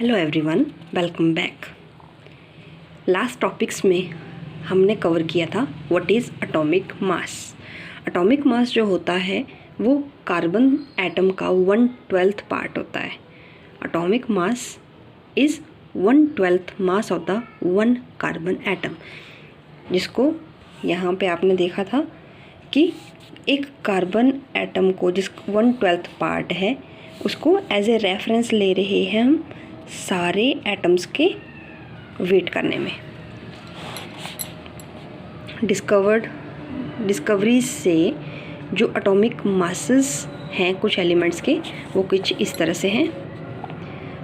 Hello everyone, welcome back. Last topics में हमने cover किया था what is atomic mass. Atomic mass जो होता है वो कार्बन एटम का 1/12 पार्ट होता है। Atomic mass is 1/12 mass of the one carbon atom, जिसको यहाँ पे आपने देखा था कि एक कार्बन एटम को जिस 1/12 पार्ट है उसको एज ए रेफरेंस ले रहे हैं हम सारे एटम्स के वेट करने में। डिस्कवरीज से जो एटॉमिक मासेस हैं कुछ एलिमेंट्स के वो कुछ इस तरह से हैं।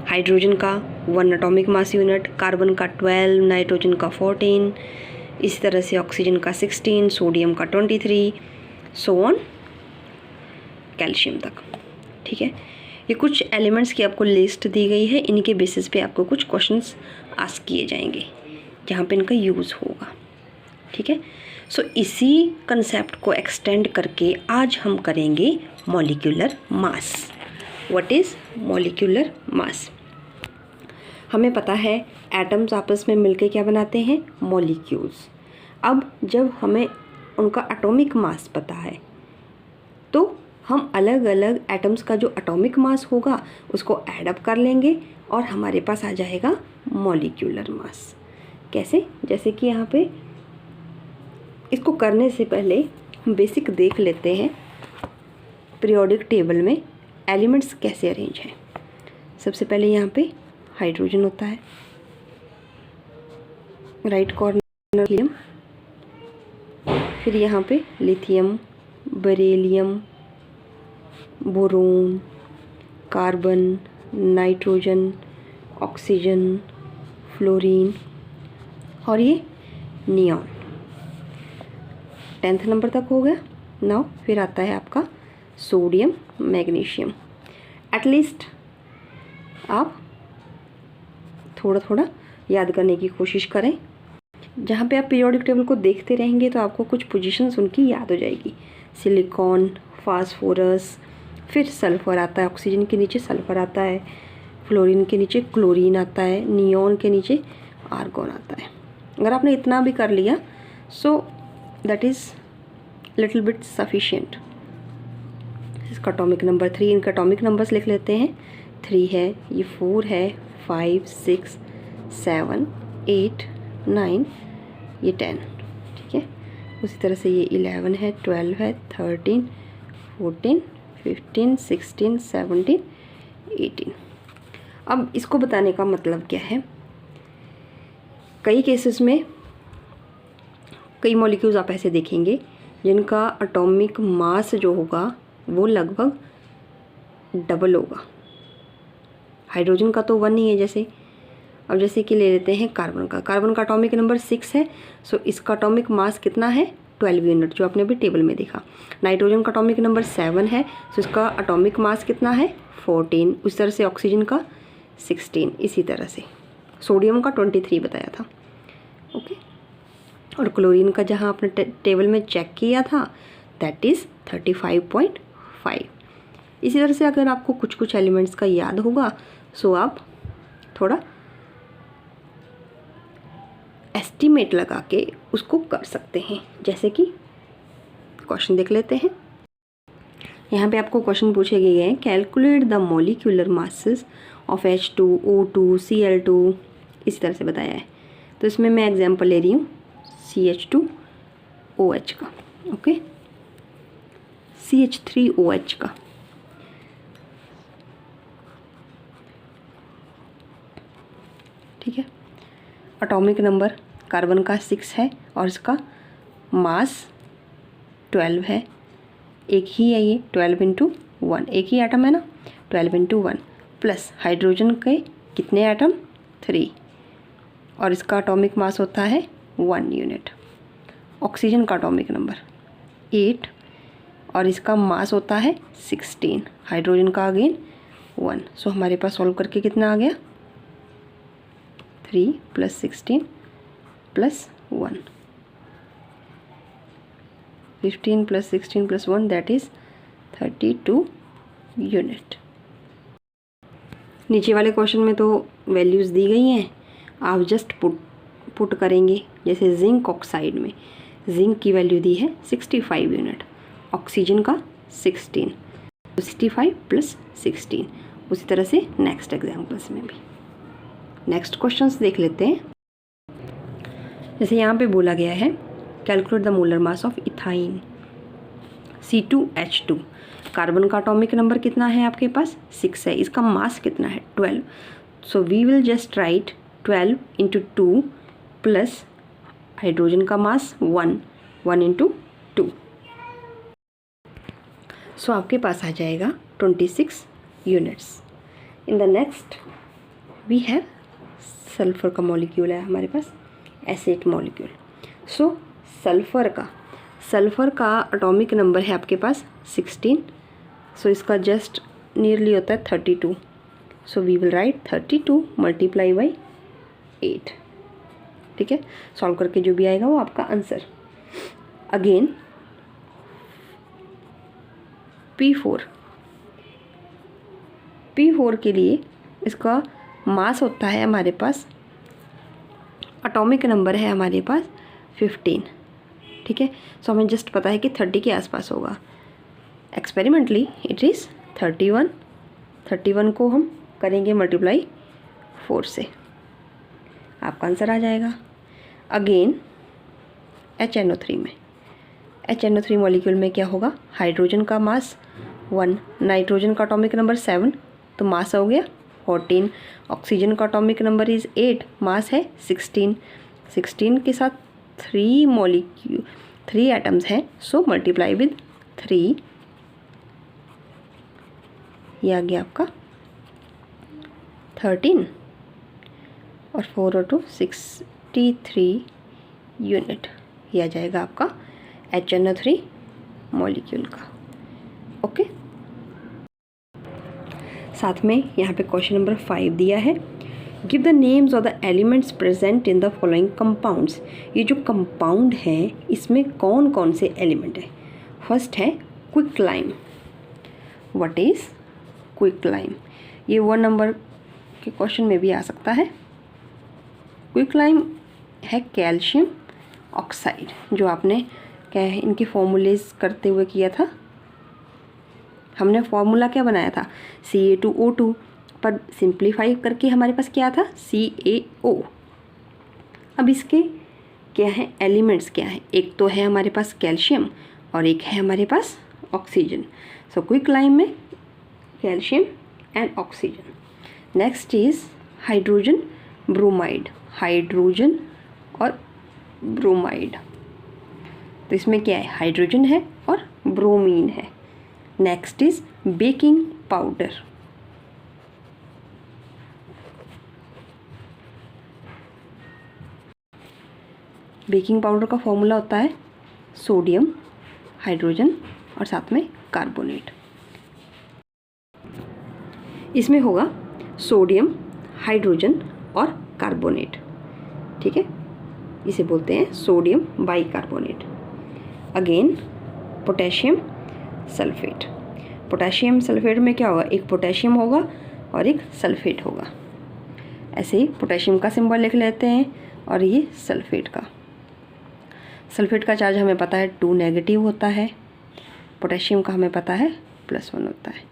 हाइड्रोजन का 1 एटॉमिक मास यूनिट, कार्बन का 12, नाइट्रोजन का 14, इस तरह से ऑक्सीजन का 16, सोडियम का 23, सो ऑन कैल्शियम तक। ठीक है, ये कुछ एलिमेंट्स की आपको लिस्ट दी गई है। इनके बेसिस पे आपको कुछ क्वेश्चंस आस्क किए जाएंगे जहाँ पे इनका यूज़ होगा। ठीक है, सो इसी कंसेप्ट को एक्सटेंड करके आज हम करेंगे molecular mass. What is molecular mass? हमें पता है एटम्स आपस में मिलकर क्या बनाते हैं, मॉलिक्यूल्स। अब जब हमें उनका एटॉमिक मास पता है तो हम अलग अलग एटम्स का जो एटॉमिक मास होगा उसको ऐड अप कर लेंगे और हमारे पास आ जाएगा मॉलिक्यूलर मास। कैसे? जैसे कि यहाँ पे इसको करने से पहले हम बेसिक देख लेते हैं पीरियोडिक टेबल में एलिमेंट्स कैसे अरेंज हैं। सबसे पहले यहाँ पे हाइड्रोजन होता है, राइट कॉर्नर हीलियम, फिर यहाँ पे lithium, beryllium, boron, carbon, nitrogen, oxygen, fluorine और ये नियॉन। 10th नंबर तक हो गया। नाउ फिर आता है आपका सोडियम, मैग्नीशियम। एटलीस्ट आप थोड़ा थोड़ा याद करने की कोशिश करें। जहाँ पे आप पीरियोडिक टेबल को देखते रहेंगे तो आपको कुछ पोजीशंस उनकी याद हो जाएगी। सिलिकॉन, फास्फोरस, फिर सल्फ़र आता है, ऑक्सीजन के नीचे सल्फ़र आता है, फ्लोरीन के नीचे क्लोरीन आता है, नियॉन के नीचे आर्गॉन आता है। अगर आपने इतना भी कर लिया so that is little bit sufficient. इसका एटॉमिक नंबर 3, इनका एटॉमिक नंबर्स लिख लेते हैं। 3 है, ये 4 है, 5, 6, 7, 8, 9, ये 10। ठीक है, उसी तरह से ये 11 है, 12 है, 13, 14, 15, 16, 17, 18। अब इसको बताने का मतलब क्या है, कई केसेस में कई मॉलिक्यूल्स आप ऐसे देखेंगे जिनका एटॉमिक मास जो होगा वो लगभग डबल होगा। हाइड्रोजन का तो 1 ही है। जैसे अब जैसे कि ले लेते हैं कार्बन का एटॉमिक नंबर 6 है, सो इसका एटॉमिक मास कितना है, 12 यूनिट, जो आपने अभी टेबल में देखा। नाइट्रोजन का एटॉमिक नंबर 7 है, सो इसका एटॉमिक मास कितना है, 14। उस तरह से ऑक्सीजन का 16, इसी तरह से सोडियम का 23 बताया था। ओके, और क्लोरीन का जहाँ आपने टेबल में चेक किया था दैट इज़ 35.5। इसी तरह से अगर आपको कुछ कुछ एलिमेंट्स का याद होगा सो आप थोड़ा एस्टिमेट लगा के उसको कर सकते हैं। जैसे कि क्वेश्चन देख लेते हैं। यहाँ पे आपको क्वेश्चन पूछे गए हैं, calculate the molecular masses of H2, O2, Cl2, इस तरह से बताया है। तो इसमें मैं एग्जांपल ले रही हूँ CH2OH का, ओके, CH3OH का। ठीक है, एटॉमिक नंबर कार्बन का 6 है और इसका मास 12 है। एक ही है ये, 12 × 1, एक ही एटम है ना, 12 × 1 प्लस हाइड्रोजन के कितने एटम, 3, और इसका एटॉमिक मास होता है 1 यूनिट। ऑक्सीजन का एटॉमिक नंबर 8 और इसका मास होता है 16, हाइड्रोजन का अगेन 1। सो हमारे पास सॉल्व करके कितना आ गया, 3 + 16 + 1, 15 + 16 + 1 दैट इज़ 32 यूनिट। नीचे वाले क्वेश्चन में तो वैल्यूज़ दी गई हैं, आप जस्ट पुट करेंगे। जैसे जिंक ऑक्साइड में जिंक की वैल्यू दी है 65 यूनिट, ऑक्सीजन का 16, 65 + 16। उसी तरह से नेक्स्ट एग्जाम्पल्स में भी नेक्स्ट क्वेश्चंस देख लेते हैं। जैसे यहाँ पे बोला गया है calculate the molar mass of ethyne C2H2। Carbon का एटॉमिक नंबर कितना है आपके पास 6 है, इसका मास कितना है 12। So we will just write 12 × 2 plus hydrogen का मास 1 × 2। सो आपके पास आ जाएगा 26 units. In the next we have sulphur का मॉलिक्यूल है हमारे पास, एसिड मॉलिक्यूल। सो सल्फ़र का एटॉमिक नंबर है आपके पास 16। सो इसका जस्ट नियरली होता है 32। So we will write 32 × 8। ठीक है, सॉल्व करके जो भी आएगा वो आपका आंसर। अगेन P4 के लिए इसका मास होता है हमारे पास, एटॉमिक नंबर है हमारे पास 15। ठीक है, सो हमें जस्ट पता है कि 30 के आसपास होगा। Experimentally it is 31। 31 को हम करेंगे × 4 से, आपका आंसर आ जाएगा। अगेन HNO3 मॉलिक्यूल में क्या होगा, हाइड्रोजन का मास 1, नाइट्रोजन का एटॉमिक नंबर 7, तो मास हो गया 14। ऑक्सीजन का एटॉमिक नंबर इज़ 8, मास है 16। 16 के साथ 3 एटम्स हैं, सो मल्टीप्लाई विद 3, ये आ गया आपका 13 और 4 और 2 63 यूनिट, ये आ जाएगा आपका HNO3 मॉलिक्यूल का। ओके, साथ में यहाँ पे क्वेश्चन नंबर 5 दिया है, give the names of the elements present in the following compounds. ये जो कंपाउंड है इसमें कौन कौन से एलिमेंट है। फर्स्ट है क्विकलाइम। व्हाट इज़ क्विकलाइम, ये 1 नंबर के क्वेश्चन में भी आ सकता है। क्विकलाइम है कैल्शियम ऑक्साइड, जो आपने क्या है इनके फॉर्मूलेज करते हुए किया था। हमने फॉर्मूला क्या बनाया था CA2O2, पर सिंप्लीफाई करके हमारे पास क्या था CaO। अब इसके क्या है एलिमेंट्स क्या है, एक तो है हमारे पास कैल्शियम और एक है हमारे पास ऑक्सीजन। सो क्विकलाइम में calcium and oxygen. Next is hydrogen bromide, hydrogen और ब्रोमाइड, तो इसमें क्या है हाइड्रोजन है और ब्रोमीन है। Next is baking powder, baking powder का फॉर्मूला होता है सोडियम, हाइड्रोजन और साथ में कार्बोनेट। इसमें होगा सोडियम, हाइड्रोजन और कार्बोनेट। ठीक है, इसे बोलते हैं sodium bicarbonate. Again potassium sulphate. Potassium sulphate में क्या होगा, एक पोटेशियम होगा और एक सल्फेट होगा। ऐसे ही पोटेशियम का सिंबल लिख लेते हैं और ये सल्फेट का। सल्फेट का चार्ज हमें पता है 2 नेगेटिव होता है, पोटेशियम का हमें पता है +1 होता है।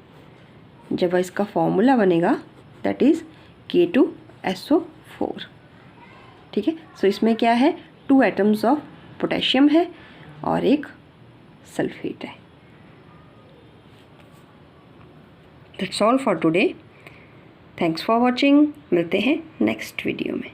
जब इसका फॉर्मूला बनेगा दैट इज़ K2SO4। ठीक है, सो इसमें क्या है 2 एटम्स ऑफ पोटेशियम है और एक सल्फेट है। That's all for today, thanks for watching. मिलते हैं नेक्स्ट वीडियो में।